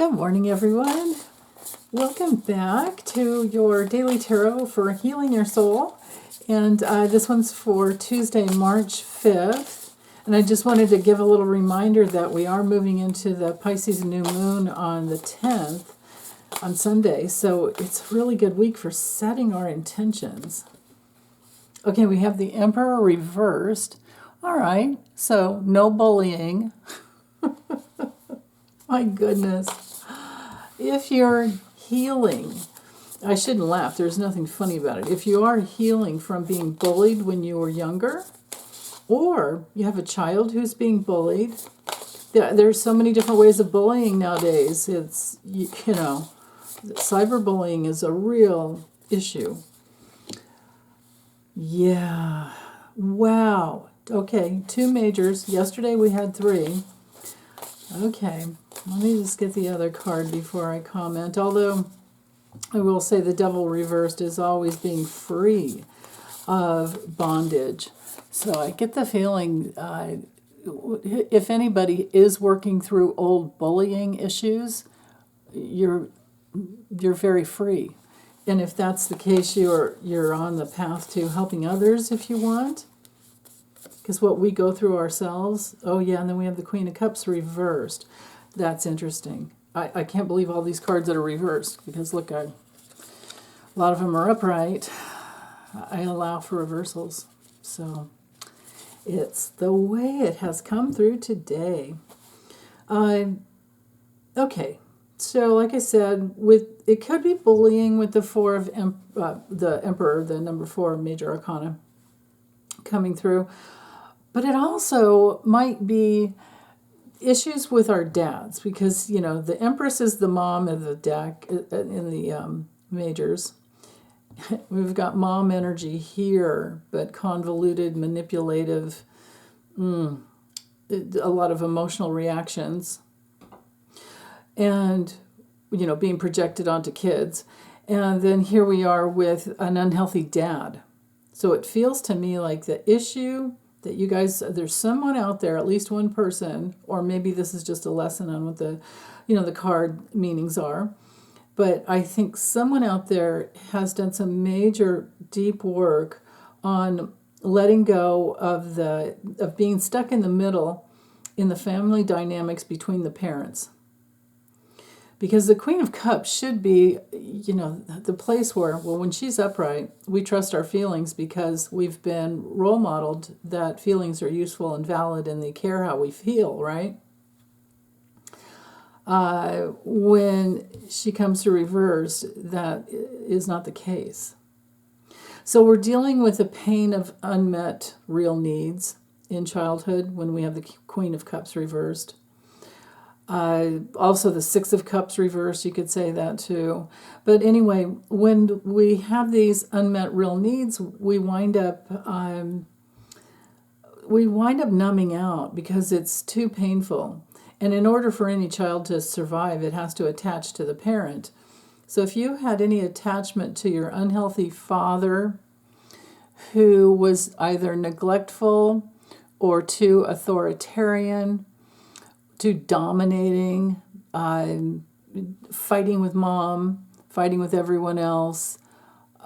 Good morning, everyone. Welcome back to your daily tarot for healing your soul. And this one's for Tuesday, March 5th. And I just wanted to give a little reminder that we are moving into the Pisces new moon on the 10th, on Sunday. So it's a really good week for setting our intentions. Okay, we have the Emperor reversed. All right, so no bullying. My goodness. If you're healing, I shouldn't laugh, there's nothing funny about it. If you are healing from being bullied when you were younger, or you have a child who's being bullied, there's so many different ways of bullying nowadays. It's, you know, cyberbullying is a real issue. Yeah. Wow. Okay, 2 majors. Yesterday we had 3. Okay, let me just get the other card before I comment. Although I will say the Devil reversed is always being free of bondage. So I get the feeling if anybody is working through old bullying issues, you're very free. And if that's the case, you're on the path to helping others if you want. Because what we go through ourselves, oh yeah, and then we have the Queen of Cups reversed. That's interesting. I can't believe all these cards that are reversed, because look, a lot of them are upright. I allow for reversals. So it's the way it has come through today. Okay, so like I said, it could be bullying with the Four of the Emperor, the number 4 major arcana coming through. But it also might be issues with our dads, because, you know, the Empress is the mom of the deck in the majors. We've got mom energy here, but convoluted, manipulative, a lot of emotional reactions, and, you know, being projected onto kids. And then here we are with an unhealthy dad. So it feels to me like the issue that you guys, there's someone out there, at least one person, or maybe this is just a lesson on what the, you know, the card meanings are. But I think someone out there has done some major deep work on letting go of being stuck in the middle in the family dynamics between the parents. Because the Queen of Cups should be, you know, the place where, well, when she's upright, we trust our feelings because we've been role modeled that feelings are useful and valid and they care how we feel, right? When she comes to reverse, that is not the case. So we're dealing with the pain of unmet real needs in childhood when we have the Queen of Cups reversed. Also the 6 of Cups reversed, you could say that too. But anyway, when we have these unmet real needs, we wind up numbing out because it's too painful. And in order for any child to survive, it has to attach to the parent. So if you had any attachment to your unhealthy father who was either neglectful or too authoritarian, too dominating, fighting with mom, fighting with everyone else,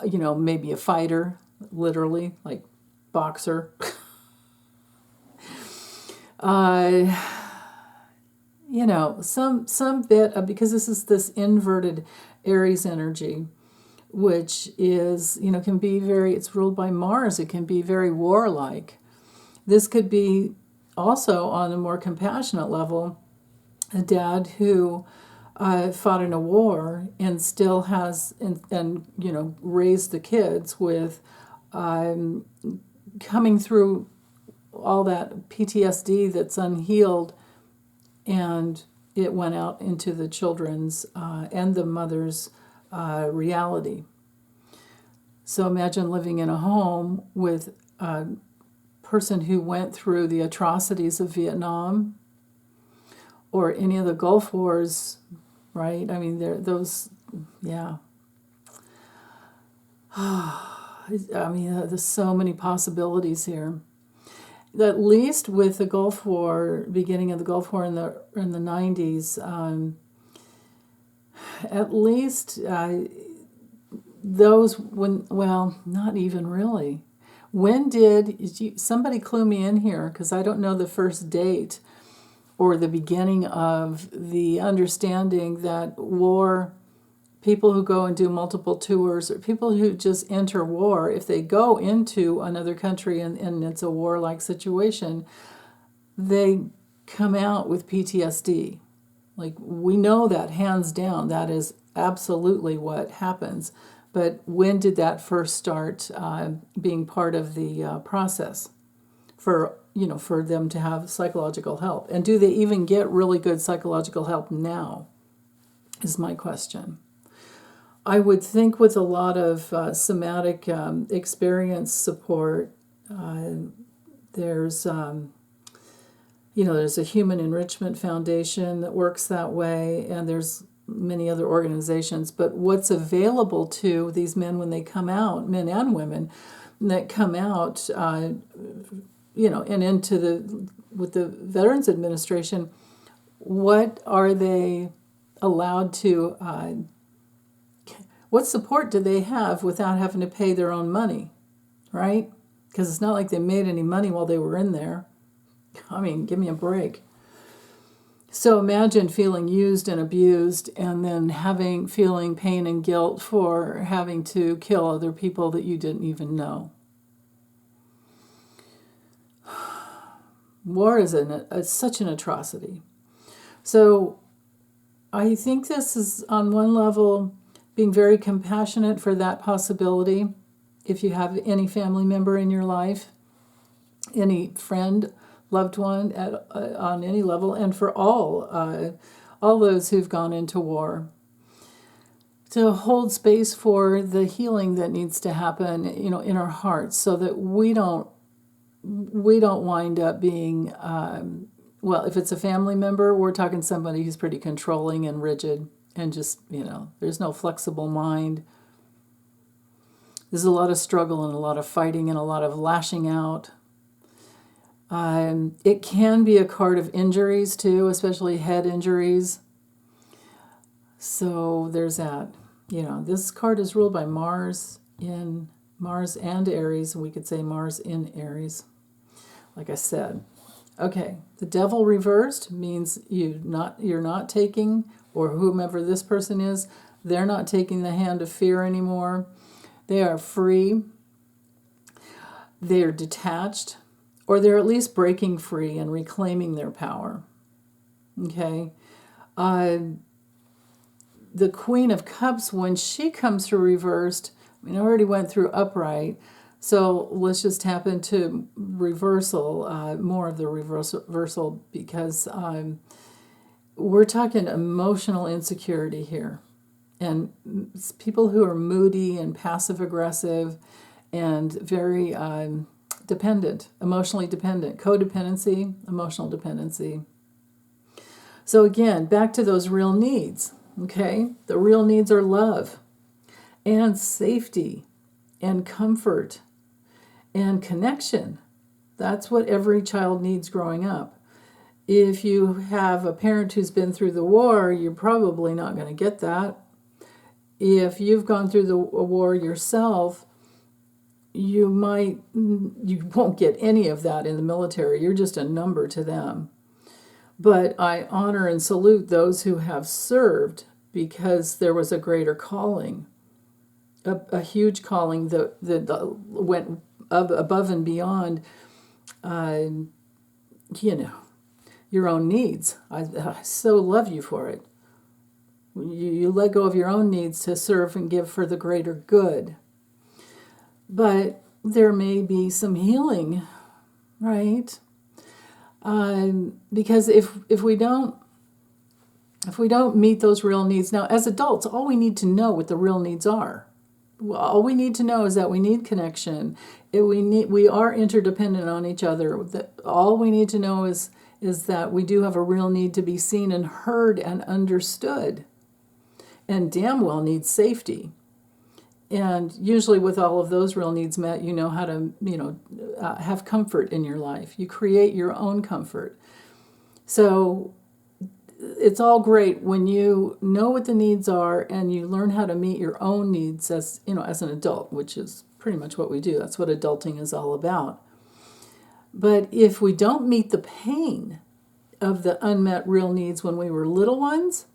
you know, maybe a fighter, literally, like boxer. You know, some bit of, because this is this inverted Aries energy, which is, you know, can be it's ruled by Mars, it can be very warlike. This could be also, on a more compassionate level, a dad who fought in a war and still has, and you know, raised the kids with coming through all that PTSD that's unhealed, and it went out into the children's and the mother's reality. So imagine living in a home with person who went through the atrocities of Vietnam or any of the Gulf Wars, right? I mean, yeah. I mean, there's so many possibilities here. At least with the Gulf War, beginning of the Gulf War in the 90s, at least those when, well, not even really. When did somebody clue me in here, because I don't know the first date or the beginning of the understanding that war, people who go and do multiple tours, or people who just enter war, if they go into another country and it's a war-like situation, they come out with PTSD. Like, we know that hands down, that is absolutely what happens. But when did that first start being part of the process for them to have psychological help? And do they even get really good psychological help now, is my question. I would think with a lot of somatic experience support, there's there's a Human Enrichment Foundation that works that way, and there's many other organizations. But what's available to these men when they come out, men and women that come out, and with the Veterans Administration, what are they allowed to? What support do they have without having to pay their own money, right? Because it's not like they made any money while they were in there. I mean, give me a break. So imagine feeling used and abused, and then feeling pain and guilt for having to kill other people that you didn't even know. War is such an atrocity. So I think this is, on one level, being very compassionate for that possibility. If you have any family member in your life, any friend, loved one on any level, and for all those who've gone into war, to hold space for the healing that needs to happen, in our hearts, so that we don't wind up being, if it's a family member, we're talking somebody who's pretty controlling and rigid, and just, there's no flexible mind. There's a lot of struggle and a lot of fighting and a lot of lashing out. It can be a card of injuries too, especially head injuries. So there's that. This card is ruled by Mars and Aries. We could say Mars in Aries, like I said. Okay, the Devil reversed means you're not taking, or whomever this person is, they're not taking the hand of fear anymore. They are free. They are detached. Or they're at least breaking free and reclaiming their power. Okay? The Queen of Cups, when she comes through reversed, I already went through upright, so let's just tap into reversal, more of the reversal, because we're talking emotional insecurity here. And people who are moody and passive-aggressive and very dependent, emotionally dependent, codependency, emotional dependency. So again, back to those real needs, okay? The real needs are love and safety and comfort and connection. That's what every child needs growing up. If you have a parent who's been through the war, you're probably not going to get that. If you've gone through the war yourself, you won't get any of that in the military. You're just a number to them. But I honor and salute those who have served, because there was a greater calling, a huge calling that went above and beyond, your own needs. I so love you for it. You let go of your own needs to serve and give for the greater good. But there may be some healing, right? Because if we don't meet those real needs now, as adults, all we need to know what the real needs are. All we need to know is that we need connection. We are interdependent on each other. All we need to know is that we do have a real need to be seen and heard and understood, and damn well need safety. And usually with all of those real needs met, you know how to, have comfort in your life. You create your own comfort. So it's all great when you know what the needs are and you learn how to meet your own needs as, as an adult, which is pretty much what we do. That's what adulting is all about. But if we don't meet the pain of the unmet real needs when we were little ones,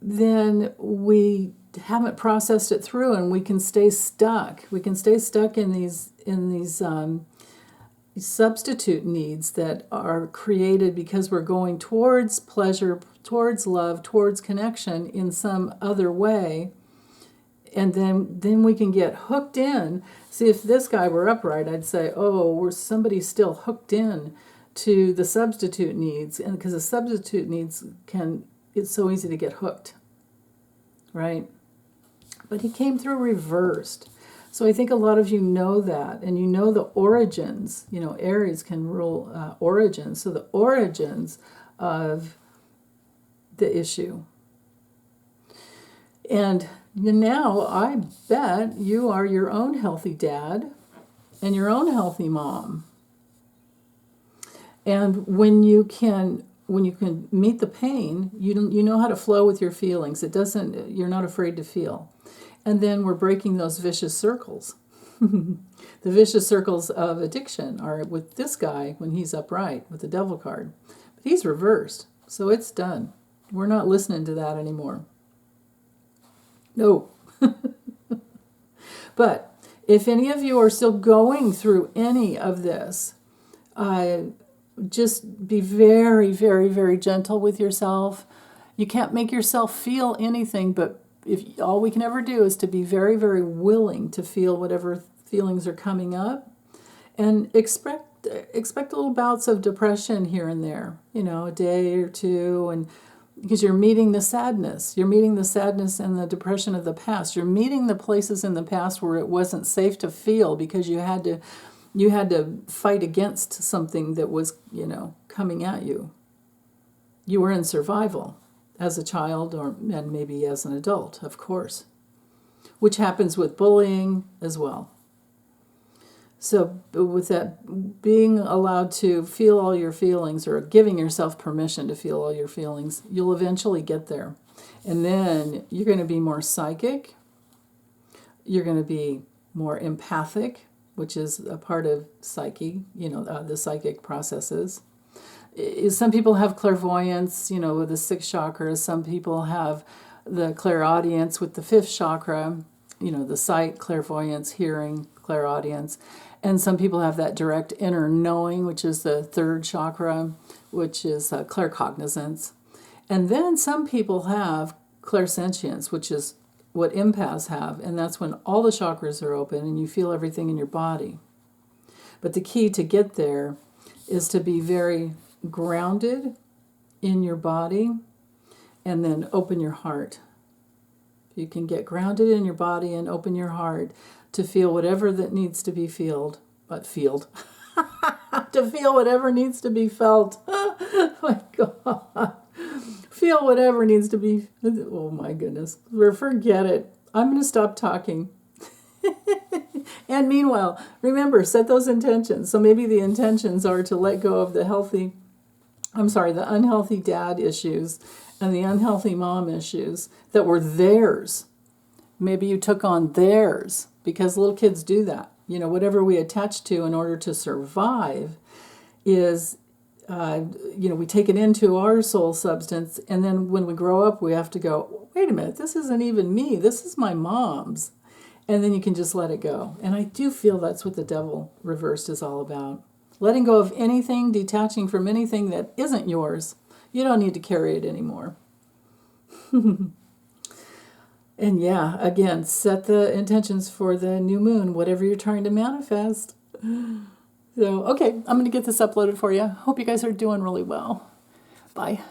then we haven't processed it through, and we can stay stuck. We can stay stuck in these substitute needs that are created because we're going towards pleasure, towards love, towards connection in some other way. And then we can get hooked in. See, if this guy were upright, I'd say, oh, somebody's still hooked in to the substitute needs. And because the substitute needs it's so easy to get hooked, right? But he came through reversed. So I think a lot of you know that, and you know the origins. Aries can rule origins. So the origins of the issue. And now I bet you are your own healthy dad and your own healthy mom. And when you can meet the pain, you know how to flow with your feelings. You're not afraid to feel. And then we're breaking those vicious circles. The vicious circles of addiction are with this guy when he's upright with the devil card. But he's reversed, so it's done. We're not listening to that anymore. No. But if any of you are still going through any of this, just be very, very, very gentle with yourself. You can't make yourself feel anything, but if all we can ever do is to be very, very willing to feel whatever feelings are coming up, and expect little bouts of depression here and there, a day or two, and because you're meeting the sadness. You're meeting the sadness and the depression of the past. You're meeting the places in the past where it wasn't safe to feel because you had to fight against something that was, coming at you. You were in survival as a child and maybe as an adult, of course, which happens with bullying as well. So with that, being allowed to feel all your feelings, or giving yourself permission to feel all your feelings, you'll eventually get there. And then you're going to be more psychic. You're going to be more empathic, which is a part of psyche, the psychic processes. Some people have clairvoyance, with the 6 chakras. Some people have the clairaudience with the 5th chakra, the sight, clairvoyance, hearing, clairaudience. And some people have that direct inner knowing, which is the 3rd chakra, which is claircognizance. And then some people have clairsentience, which is what empaths have, and that's when all the chakras are open and you feel everything in your body. But the key to get there is to be very grounded in your body and then open your heart. You can get grounded in your body and open your heart to feel whatever that needs to be to feel whatever needs to be felt. Oh my God. Feel whatever needs to be. Oh my goodness. Forget it. I'm going to stop talking. And meanwhile, remember, set those intentions. So maybe the intentions are to let go of the unhealthy dad issues and the unhealthy mom issues that were theirs. Maybe you took on theirs, because little kids do that. Whatever we attach to in order to survive is, we take it into our soul substance, and then when we grow up, we have to go, wait a minute, this isn't even me, this is my mom's. And then you can just let it go. And I do feel that's what the devil reversed is all about. Letting go of anything, detaching from anything that isn't yours. You don't need to carry it anymore. And yeah, again, set the intentions for the new moon, whatever you're trying to manifest. So, okay, I'm going to get this uploaded for you. Hope you guys are doing really well. Bye.